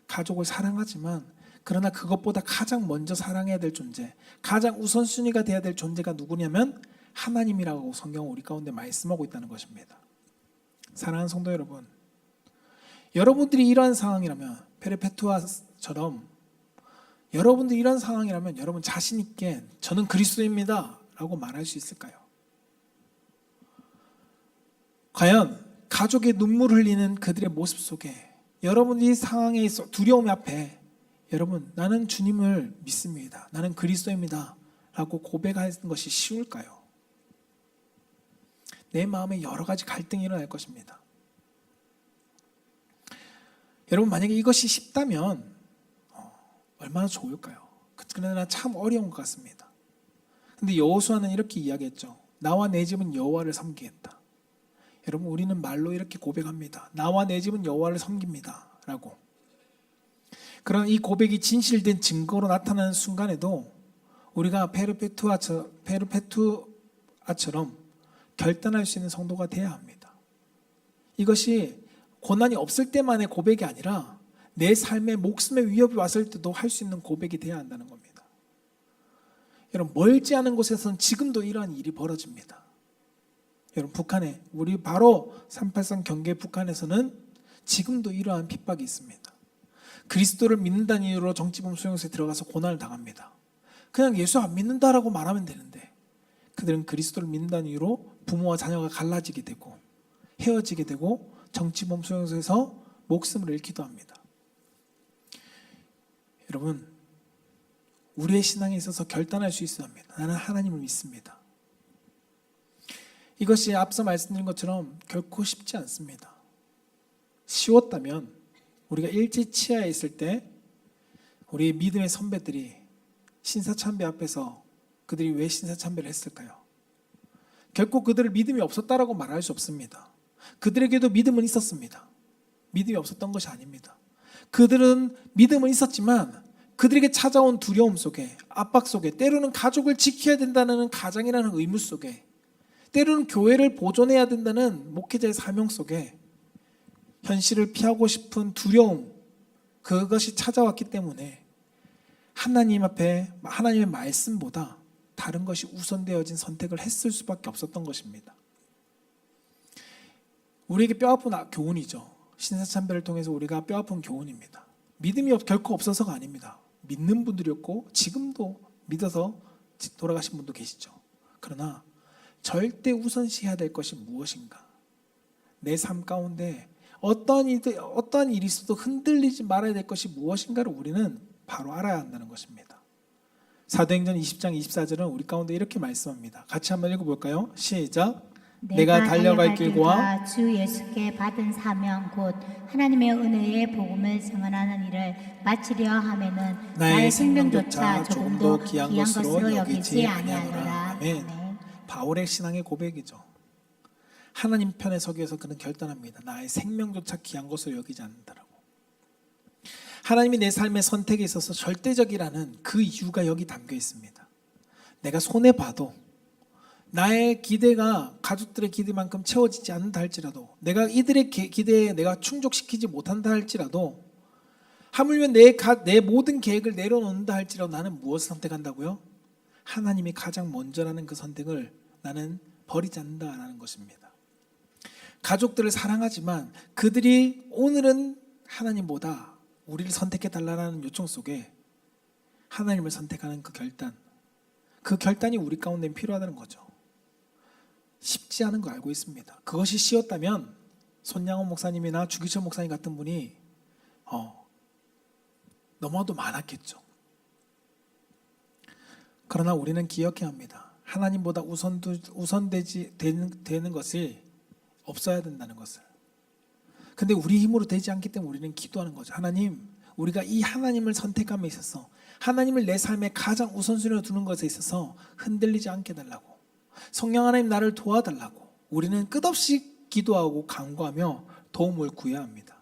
A: 가족을 사랑하지만 그러나 그것보다 가장 먼저 사랑해야 될 존재, 가장 우선순위가 돼야 될 존재가 누구냐면 하나님이라고 성경은 우리 가운데 말씀하고 있다는 것입니다. 사랑하는 성도 여러분, 여러분들이 이러한 상황이라면, 페르페투아처럼 여러분들이 이런 상황이라면 여러분 자신 있게 저는 그리스도입니다 라고 말할 수 있을까요? 과연 가족의 눈물 흘리는 그들의 모습 속에 여러분이 상황에 있어 두려움 앞에 여러분 나는 주님을 믿습니다, 나는 그리스도입니다 라고 고백하는 것이 쉬울까요? 내 마음에 여러 가지 갈등이 일어날 것입니다. 여러분 만약에 이것이 쉽다면 얼마나 좋을까요? 그러나 참 어려운 것 같습니다. 근데 여호수아는 이렇게 이야기했죠. 나와 내 집은 여호와를 섬기겠다. 여러분 우리는 말로 이렇게 고백합니다. 나와 내 집은 여호와를 섬깁니다 라고. 그런 이 고백이 진실된 증거로 나타나는 순간에도 우리가 페르페투아처럼 결단할 수 있는 성도가 되어야 합니다. 이것이 고난이 없을 때만의 고백이 아니라 내 삶에 목숨의 위협이 왔을 때도 할 수 있는 고백이 되어야 한다는 겁니다. 여러분 멀지 않은 곳에서는 지금도 이러한 일이 벌어집니다. 여러분 북한에, 우리 바로 383 경계 북한에서는 지금도 이러한 핍박이 있습니다. 그리스도를 믿는다는 이유로 정치범 수용소에 들어가서 고난을 당합니다. 그냥 예수 안 믿는다라고 말하면 되는데 그들은 그리스도를 믿는다는 이유로 부모와 자녀가 갈라지게 되고 헤어지게 되고 정치범 수용소에서 목숨을 잃기도 합니다. 여러분 우리의 신앙에 있어서 결단할 수 있어야 합니다. 나는 하나님을 믿습니다. 이것이 앞서 말씀드린 것처럼 결코 쉽지 않습니다. 쉬웠다면 우리가 일제치하에 있을 때 우리 믿음의 선배들이 신사참배 앞에서 그들이 왜 신사참배를 했을까요? 결코 그들을 믿음이 없었다라고 말할 수 없습니다. 그들에게도 믿음은 있었습니다. 믿음이 없었던 것이 아닙니다. 그들은 믿음은 있었지만 그들에게 찾아온 두려움 속에, 압박 속에, 때로는 가족을 지켜야 된다는 가장이라는 의무 속에, 때로는 교회를 보존해야 된다는 목회자의 사명 속에 현실을 피하고 싶은 두려움, 그것이 찾아왔기 때문에 하나님 앞에 하나님의 말씀보다 다른 것이 우선되어진 선택을 했을 수밖에 없었던 것입니다. 우리에게 뼈아픈 교훈이죠. 신사참배를 통해서 우리가 뼈아픈 교훈입니다. 믿음이 결코 없어서가 아닙니다. 믿는 분들이었고 지금도 믿어서 돌아가신 분도 계시죠. 그러나 절대 우선시해야 될 것이 무엇인가? 내 삶 가운데 어떠한 일이 있어도 흔들리지 말아야 될 것이 무엇인가를 우리는 바로 알아야 한다는 것입니다. 사도행전 20장 24절은 우리 가운데 이렇게 말씀합니다. 같이 한번 읽어볼까요? 시작. 내가 달려갈 길과
B: 주 예수께 받은 사명 곧 하나님의 은혜의 복음을 증언하는 일을 마치려 하면은 나의 생명조차 조금도 귀한 것으로 여기지 아니하노라.
A: 아멘. 바울의 신앙의 고백이죠. 하나님 편에 서기 위해서 그는 결단합니다. 나의 생명조차 귀한 것으로 여기지 않는다라고. 하나님이 내 삶의 선택에 있어서 절대적이라는 그 이유가 여기 담겨 있습니다. 내가 손해봐도 나의 기대가 가족들의 기대만큼 채워지지 않는다 할지라도, 내가 이들의 기대에 내가 충족시키지 못한다 할지라도 하물며 내 모든 계획을 내려놓는다 할지라도 나는 무엇을 선택한다고요? 하나님이 가장 먼저라는 그 선택을 나는 버리지 않는다라는 것입니다. 가족들을 사랑하지만 그들이 오늘은 하나님보다 우리를 선택해달라는 요청 속에 하나님을 선택하는 그 결단이 우리 가운데 필요하다는 거죠. 쉽지 않은 거 알고 있습니다. 그것이 쉬웠다면 손양원 목사님이나 주기철 목사님 같은 분이 너무나도 많았겠죠. 그러나 우리는 기억해야 합니다. 하나님보다 우선되는 것이 없어야 된다는 것을. 근데 우리 힘으로 되지 않기 때문에 우리는 기도하는 거죠. 하나님, 우리가 이 하나님을 선택함에 있어서 하나님을 내 삶의 가장 우선순위로 두는 것에 있어서 흔들리지 않게 해달라고, 성령 하나님 나를 도와달라고 우리는 끝없이 기도하고 간구하며 도움을 구해야 합니다.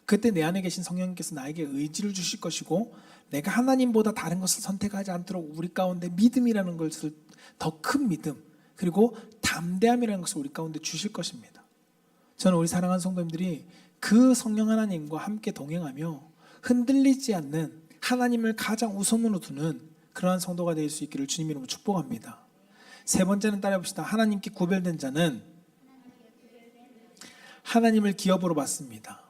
A: 그때 내 안에 계신 성령님께서 나에게 의지를 주실 것이고 내가 하나님보다 다른 것을 선택하지 않도록 우리 가운데 믿음이라는 것을, 더 큰 믿음, 그리고 담대함이라는 것을 우리 가운데 주실 것입니다. 저는 우리 사랑하는 성도님들이 그 성령 하나님과 함께 동행하며 흔들리지 않는, 하나님을 가장 우선으로 두는 그러한 성도가 될 수 있기를 주님 이름으로 축복합니다. 세 번째는 따라해봅시다. 하나님께 구별된 자는 하나님을 기업으로 받습니다.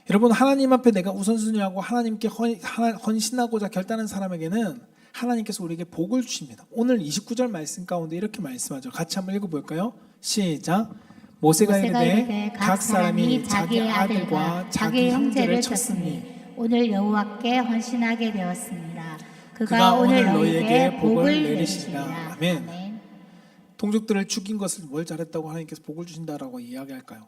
A: 여러분, 하나님 앞에 내가 우선순위하고 하나님께 헌신하고자 결단한 사람에게는 하나님께서 우리에게 복을 주십니다. 오늘 29절 말씀 가운데 이렇게 말씀하죠. 같이 한번 읽어볼까요? 시작. 모세가 이르되 각 사람이 자기 아들과 자기 형제를 쳤으니
B: 오늘 여호와께 헌신하게 되었습니다. 그가 오늘 너희에게 복을 내리시리라.
A: 아멘. 동족들을 죽인 것을 뭘 잘했다고 하나님께서 복을 주신다라고 이야기할까요?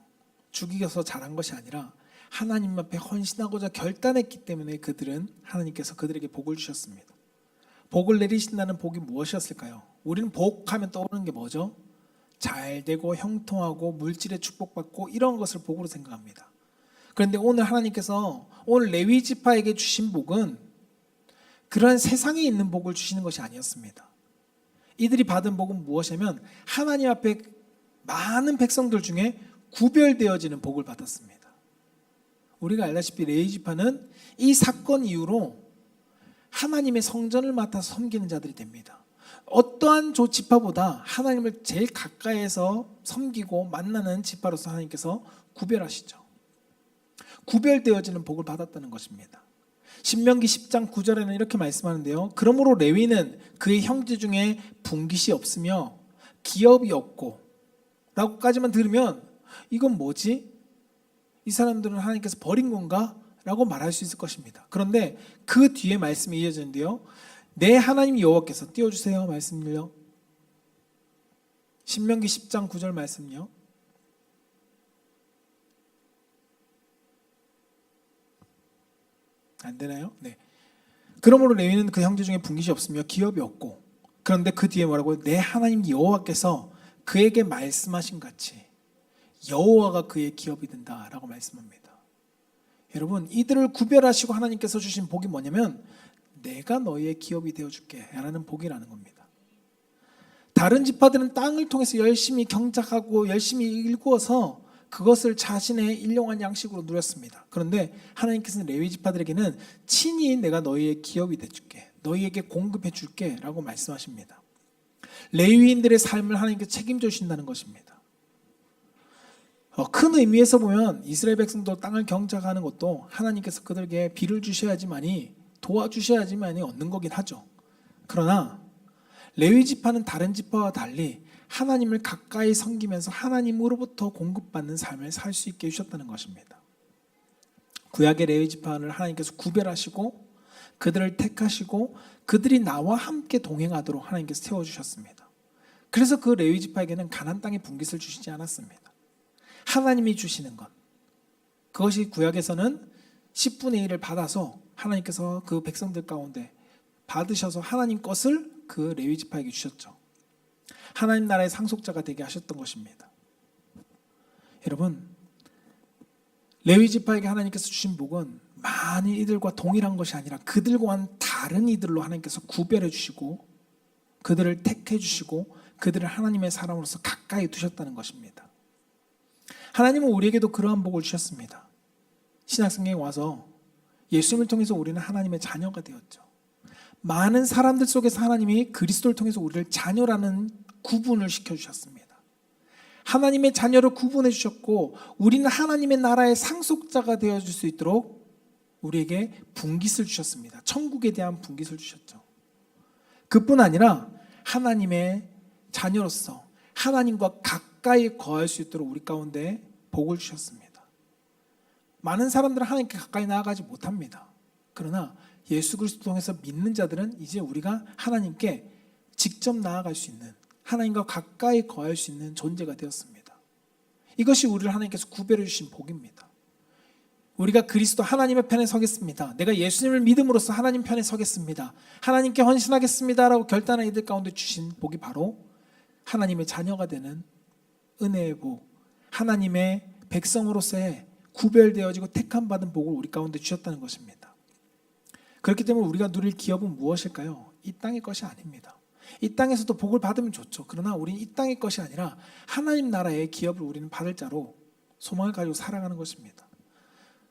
A: 죽이겨서 잘한 것이 아니라 하나님 앞에 헌신하고자 결단했기 때문에 하나님께서 그들에게 복을 주셨습니다. 복을 내리신다는 복이 무엇이었을까요? 우리는 복하면 떠오르는 게 뭐죠? 잘되고 형통하고 물질에 축복받고 이런 것을 복으로 생각합니다. 그런데 오늘 하나님께서 오늘 레위 지파에게 주신 복은 그런 세상에 있는 복을 주시는 것이 아니었습니다. 이들이 받은 복은 무엇이냐면 하나님 앞에 많은 백성들 중에 구별되어지는 복을 받았습니다. 우리가 알다시피 레위 지파는 이 사건 이후로 하나님의 성전을 맡아서 섬기는 자들이 됩니다. 어떠한 지파보다 하나님을 제일 가까이에서 섬기고 만나는 지파로서 하나님께서 구별하시죠. 구별되어지는 복을 받았다는 것입니다. 신명기 10장 9절에는 이렇게 말씀하는데요. 그러므로 레위는 그의 형제 중에 분깃이 없으며 기업이 없고 라고까지만 들으면 이건 뭐지? 이 사람들은 하나님께서 버린 건가? 라고 말할 수 있을 것입니다. 그런데 그 뒤에 말씀이 이어지는데요. 내 하나님 여호와께서, 띄워주세요 말씀을요. 신명기 10장 9절 말씀요. 안 되나요? 네. 그러므로 레위는 그 형제 중에 분깃이 없으며 기업이 없고, 그런데 그 뒤에 뭐라고요? 내 하나님 여호와께서 그에게 말씀하신 같이 여호와가 그의 기업이 된다라고 말씀합니다. 여러분, 이들을 구별하시고 하나님께서 주신 복이 뭐냐면 내가 너희의 기업이 되어줄게 라는 복이라는 겁니다. 다른 지파들은 땅을 통해서 열심히 경작하고 열심히 일구어서 그것을 자신의 일용할 양식으로 누렸습니다. 그런데 하나님께서는 레위 지파들에게는 친히 내가 너희의 기업이 되줄게, 너희에게 공급해 줄게 라고 말씀하십니다. 레위인들의 삶을 하나님께서 책임져 주신다는 것입니다. 큰 의미에서 보면 이스라엘 백성도 땅을 경작하는 것도 하나님께서 그들에게 비를 주셔야지만이, 도와주셔야지만이 얻는 거긴 하죠. 그러나 레위 지파는 다른 지파와 달리 하나님을 가까이 섬기면서 하나님으로부터 공급받는 삶을 살 수 있게 해주셨다는 것입니다. 구약의 레위 지파를 하나님께서 구별하시고 그들을 택하시고 그들이 나와 함께 동행하도록 하나님께서 세워주셨습니다. 그래서 그 레위 지파에게는 가나안 땅의 분깃을 주시지 않았습니다. 하나님이 주시는 것, 그것이 구약에서는 10분의 1을 받아서 하나님께서 그 백성들 가운데 받으셔서 하나님 것을 그 레위 지파에게 주셨죠. 하나님 나라의 상속자가 되게 하셨던 것입니다. 여러분, 레위 지파에게 하나님께서 주신 복은 많은 이들과 동일한 것이 아니라 그들과는 다른 이들로 하나님께서 구별해 주시고 그들을 택해 주시고 그들을 하나님의 사람으로서 가까이 두셨다는 것입니다. 하나님은 우리에게도 그러한 복을 주셨습니다. 신약성경에 와서 예수님을 통해서 우리는 하나님의 자녀가 되었죠. 많은 사람들 속에서 하나님이 그리스도를 통해서 우리를 자녀라는 구분을 시켜주셨습니다. 하나님의 자녀를 구분해 주셨고 우리는 하나님의 나라의 상속자가 되어줄 수 있도록 우리에게 분깃을 주셨습니다. 천국에 대한 분깃을 주셨죠. 그뿐 아니라 하나님의 자녀로서 하나님과 가까이 거할 수 있도록 우리 가운데 복을 주셨습니다. 많은 사람들은 하나님께 가까이 나아가지 못합니다. 그러나 예수 그리스도 통해서 믿는 자들은 이제 우리가 하나님께 직접 나아갈 수 있는, 하나님과 가까이 거할 수 있는 존재가 되었습니다. 이것이 우리를 하나님께서 구별해 주신 복입니다. 우리가 그리스도 하나님의 편에 서겠습니다. 내가 예수님을 믿음으로써 하나님 편에 서겠습니다. 하나님께 헌신하겠습니다 라고 결단한 이들 가운데 주신 복이 바로 하나님의 자녀가 되는 은혜의 복, 하나님의 백성으로서의 구별되어지고 택함받은 복을 우리 가운데 주셨다는 것입니다. 그렇기 때문에 우리가 누릴 기업은 무엇일까요? 이 땅의 것이 아닙니다. 이 땅에서도 복을 받으면 좋죠. 그러나 우리는 이 땅의 것이 아니라 하나님 나라의 기업을 우리는 받을 자로 소망을 가지고 살아가는 것입니다.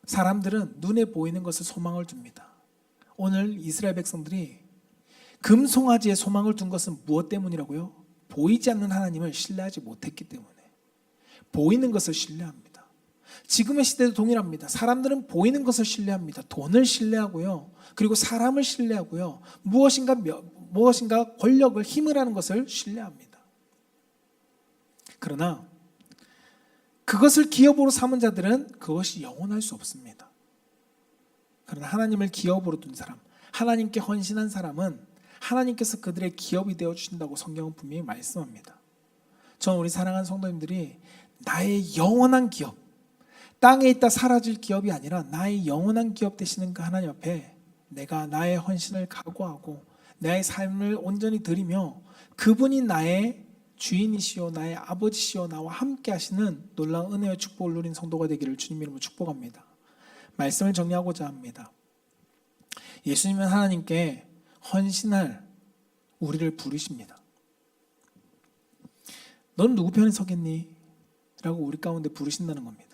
A: 사람들은 눈에 보이는 것을 소망을 둡니다. 오늘 이스라엘 백성들이 금송아지에 소망을 둔 것은 무엇 때문이라고요? 보이지 않는 하나님을 신뢰하지 못했기 때문에. 보이는 것을 신뢰합니다. 지금의 시대도 동일합니다. 사람들은 보이는 것을 신뢰합니다. 돈을 신뢰하고요. 그리고 사람을 신뢰하고요. 무엇인가 권력을, 힘을 하는 것을 신뢰합니다. 그러나 그것을 기업으로 삼은 자들은 그것이 영원할 수 없습니다. 그러나 하나님을 기업으로 둔 사람, 하나님께 헌신한 사람은 하나님께서 그들의 기업이 되어 주신다고 성경은 분명히 말씀합니다. 저는 우리 사랑하는 성도님들이 나의 영원한 기업, 땅에 있다 사라질 기업이 아니라 나의 영원한 기업 되시는 그 하나님 앞에 내가 나의 헌신을 각오하고 나의 삶을 온전히 드리며 그분이 나의 주인이시오, 나의 아버지시오, 나와 함께 하시는 놀라운 은혜와 축복을 누린 성도가 되기를 주님 이름으로 축복합니다. 말씀을 정리하고자 합니다. 예수님은 하나님께 헌신할 우리를 부르십니다. 넌 누구 편에 서겠니? 라고 우리 가운데 부르신다는 겁니다.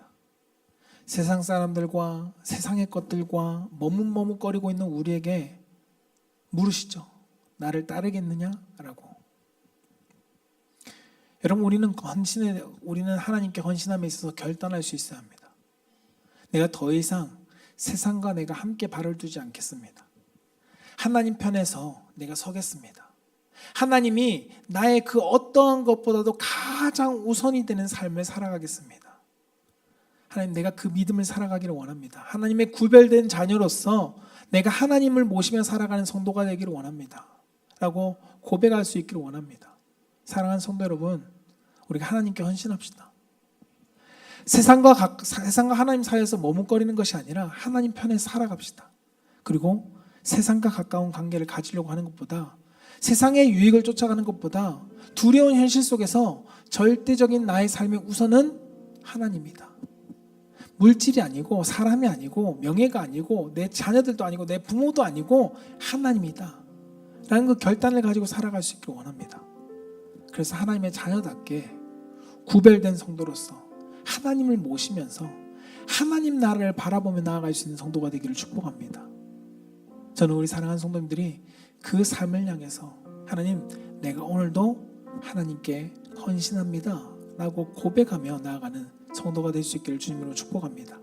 A: 세상 사람들과 세상의 것들과 머뭇머뭇거리고 있는 우리에게 물으시죠. 나를 따르겠느냐? 라고. 여러분, 우리는 하나님께 헌신함에 있어서 결단할 수 있어야 합니다. 내가 더 이상 세상과 내가 함께 발을 두지 않겠습니다. 하나님 편에서 내가 서겠습니다. 하나님이 나의 그 어떠한 것보다도 가장 우선이 되는 삶을 살아가겠습니다. 하나님, 내가 그 믿음을 살아가기를 원합니다. 하나님의 구별된 자녀로서 내가 하나님을 모시며 살아가는 성도가 되기를 원합니다. 라고 고백할 수 있기를 원합니다. 사랑하는 성도 여러분, 우리가 하나님께 헌신합시다. 세상과 하나님 사이에서 머뭇거리는 것이 아니라 하나님 편에 살아갑시다. 그리고 세상과 가까운 관계를 가지려고 하는 것보다, 세상의 유익을 쫓아가는 것보다 두려운 현실 속에서 절대적인 나의 삶의 우선은 하나님이다. 물질이 아니고 사람이 아니고 명예가 아니고 내 자녀들도 아니고 내 부모도 아니고 하나님이다 라는 그 결단을 가지고 살아갈 수 있기를 원합니다. 그래서 하나님의 자녀답게 구별된 성도로서 하나님을 모시면서 하나님 나라를 바라보며 나아갈 수 있는 성도가 되기를 축복합니다. 저는 우리 사랑하는 성도님들이 그 삶을 향해서 하나님, 내가 오늘도 하나님께 헌신합니다 라고 고백하며 나아가는 성도가 될 수 있기를 주님으로 축복합니다.